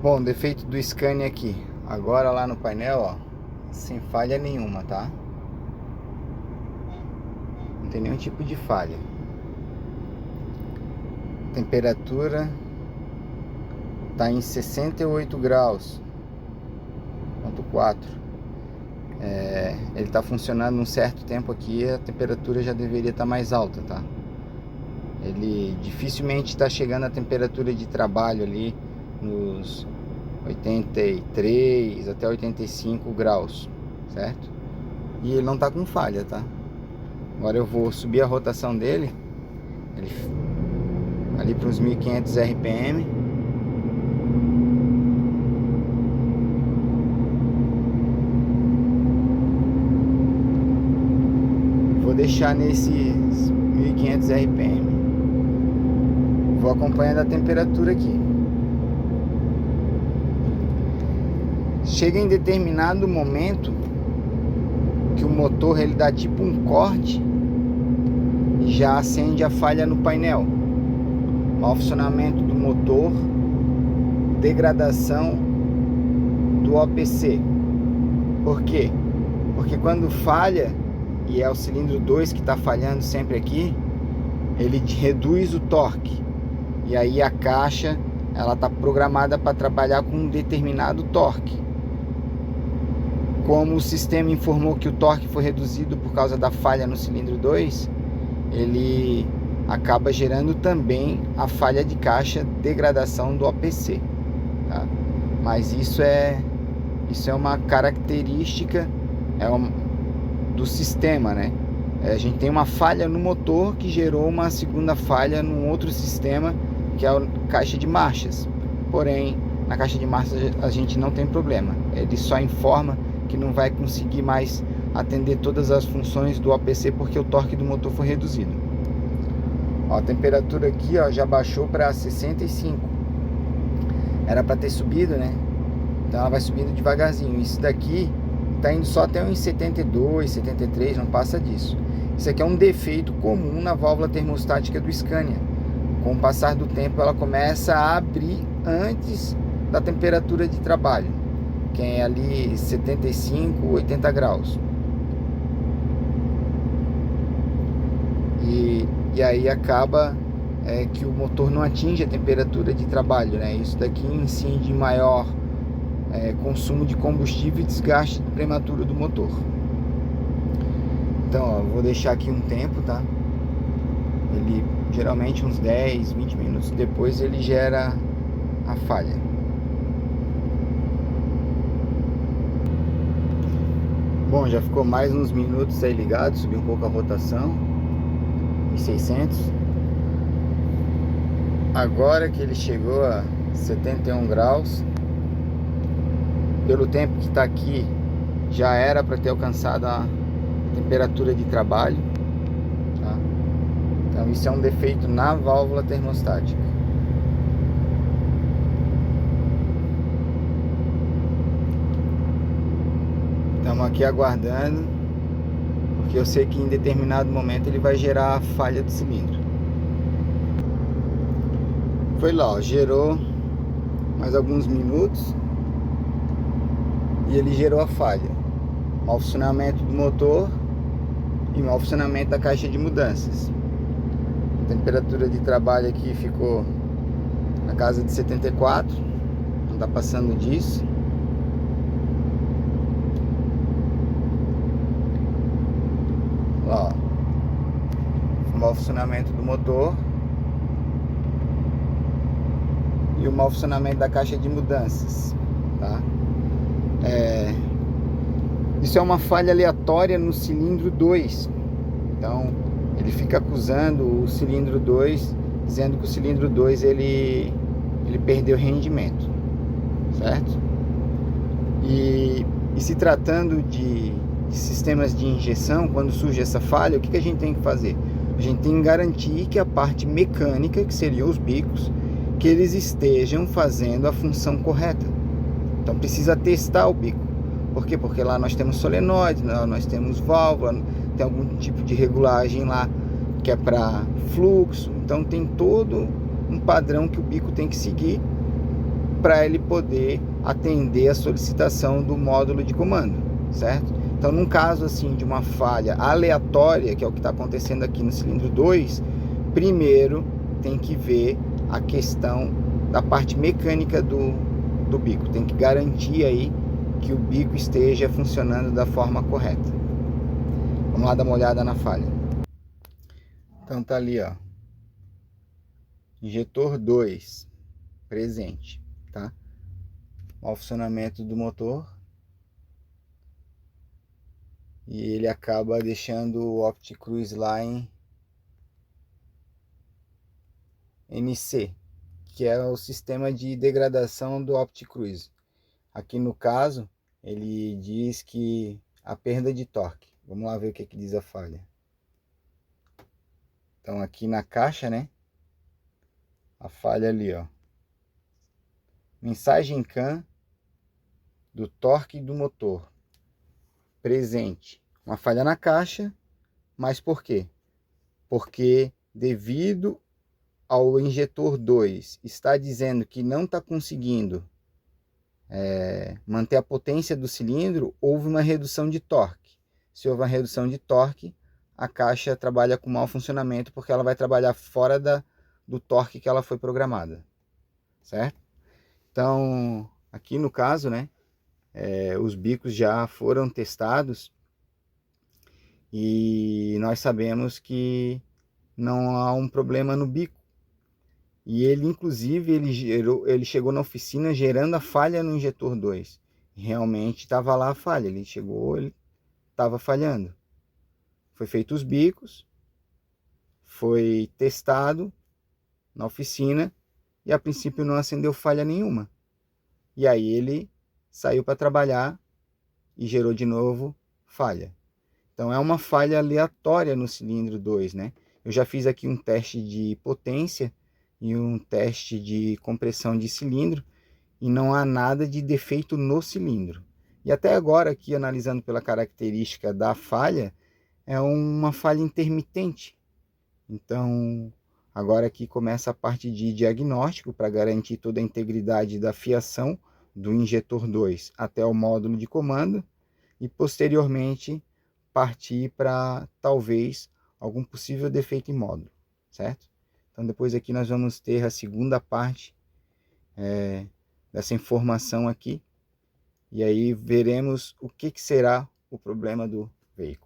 Bom, defeito do Scania aqui. Agora lá no painel, ó, sem falha nenhuma, tá? Não tem nenhum tipo de falha. Temperatura tá em 68 graus, ponto 4. Ele tá funcionando um certo tempo aqui, a temperatura já deveria estar mais alta, tá? Ele dificilmente está chegando à temperatura de trabalho ali nos 83 até 85 graus, certo? E ele não tá com falha, tá? Agora eu vou subir a rotação dele ali para uns 1500 RPM. Vou deixar nesses 1500 RPM. Vou acompanhando a temperatura aqui. Chega em determinado momento que o motor ele dá tipo um corte e já acende a falha no painel. Mau funcionamento do motor, degradação do OPC. Por quê? Porque quando falha, e é o cilindro 2 que está falhando sempre aqui, ele reduz o torque. E aí a caixa ela está programada para trabalhar com um determinado torque. Como o sistema informou que o torque foi reduzido por causa da falha no cilindro 2, ele acaba gerando também a falha de caixa, degradação do OPC, tá? Mas isso é uma característica do sistema, né? A gente tem uma falha no motor que gerou uma segunda falha num outro sistema, que é a caixa de marchas. Porém, na caixa de marchas a gente não tem problema. Ele só informa que não vai conseguir mais atender todas as funções do OPC porque o torque do motor foi reduzido. Ó, a temperatura aqui, ó, já baixou para 65. Era para ter subido, né? Então ela vai subindo devagarzinho. Isso daqui tá indo só até uns 72, 73, não passa disso. Isso aqui é um defeito comum na válvula termostática do Scania. Com o passar do tempo ela começa a abrir antes da temperatura de trabalho, que é ali 75, 80 graus. E aí acaba que o motor não atinge a temperatura de trabalho, né? Isso daqui incide em maior consumo de combustível e desgaste prematuro do motor. Então, ó, vou deixar aqui um tempo, tá? Ele geralmente uns 10, 20 minutos depois ele gera a falha. Bom, já ficou mais uns minutos aí ligado, subi um pouco a rotação, 1600. Agora que ele chegou a 71 graus, pelo tempo que está aqui, já era para ter alcançado a temperatura de trabalho, tá? Então isso é um defeito na válvula termostática. Estamos aqui aguardando, porque eu sei que em determinado momento ele vai gerar a falha do cilindro. Foi lá, ó, gerou mais alguns minutos e ele gerou a falha. Mau funcionamento do motor e mau funcionamento da caixa de mudanças. A temperatura de trabalho aqui ficou na casa de 74, não está passando disso. Ó, o mau funcionamento do motor e o mau funcionamento da caixa de mudanças, tá? Isso é uma falha aleatória no cilindro 2. Então ele fica acusando o cilindro 2, dizendo que o cilindro 2 ele perdeu rendimento, certo? E se tratando de sistemas de injeção, quando surge essa falha, o que a gente tem que fazer? A gente tem que garantir que a parte mecânica, que seriam os bicos, que eles estejam fazendo a função correta. Então precisa testar o bico. Por quê? Porque lá nós temos solenoide, nós temos válvula, tem algum tipo de regulagem lá que é para fluxo. Então tem todo um padrão que o bico tem que seguir para ele poder atender a solicitação do módulo de comando, certo? Então, num caso assim de uma falha aleatória, que é o que está acontecendo aqui no cilindro 2, primeiro tem que ver a questão da parte mecânica do bico. Tem que garantir aí que o bico esteja funcionando da forma correta. Vamos lá dar uma olhada na falha. Então tá ali, ó, injetor 2 presente, tá? Mau funcionamento do motor. E ele acaba deixando o OptiCruise lá em NC, que é o sistema de degradação do OptiCruise. Aqui no caso, ele diz que a perda de torque. Vamos lá ver o que diz a falha. Então aqui na caixa, né? A falha ali, ó. Mensagem CAN do torque do motor. Presente. Uma falha na caixa, mas por quê? Porque devido ao injetor 2 está dizendo que não está conseguindo manter a potência do cilindro, houve uma redução de torque. Se houve uma redução de torque, a caixa trabalha com mau funcionamento, porque ela vai trabalhar fora do torque que ela foi programada, certo? Então, aqui no caso, né, os bicos já foram testados e nós sabemos que não há um problema no bico. E ele, inclusive, ele chegou na oficina gerando a falha no injetor 2. Realmente estava lá a falha, ele chegou, ele estava falhando. Foi feito os bicos, foi testado na oficina e a princípio não acendeu falha nenhuma. E aí ele saiu para trabalhar e gerou de novo falha. Então é uma falha aleatória no cilindro 2, né? Eu já fiz aqui um teste de potência e um teste de compressão de cilindro e não há nada de defeito no cilindro. E até agora aqui, analisando pela característica da falha, é uma falha intermitente. Então agora aqui começa a parte de diagnóstico para garantir toda a integridade da fiação do injetor 2 até o módulo de comando e posteriormente partir para talvez algum possível defeito em módulo, certo? Então depois aqui nós vamos ter a segunda parte dessa informação aqui e aí veremos o que será o problema do veículo.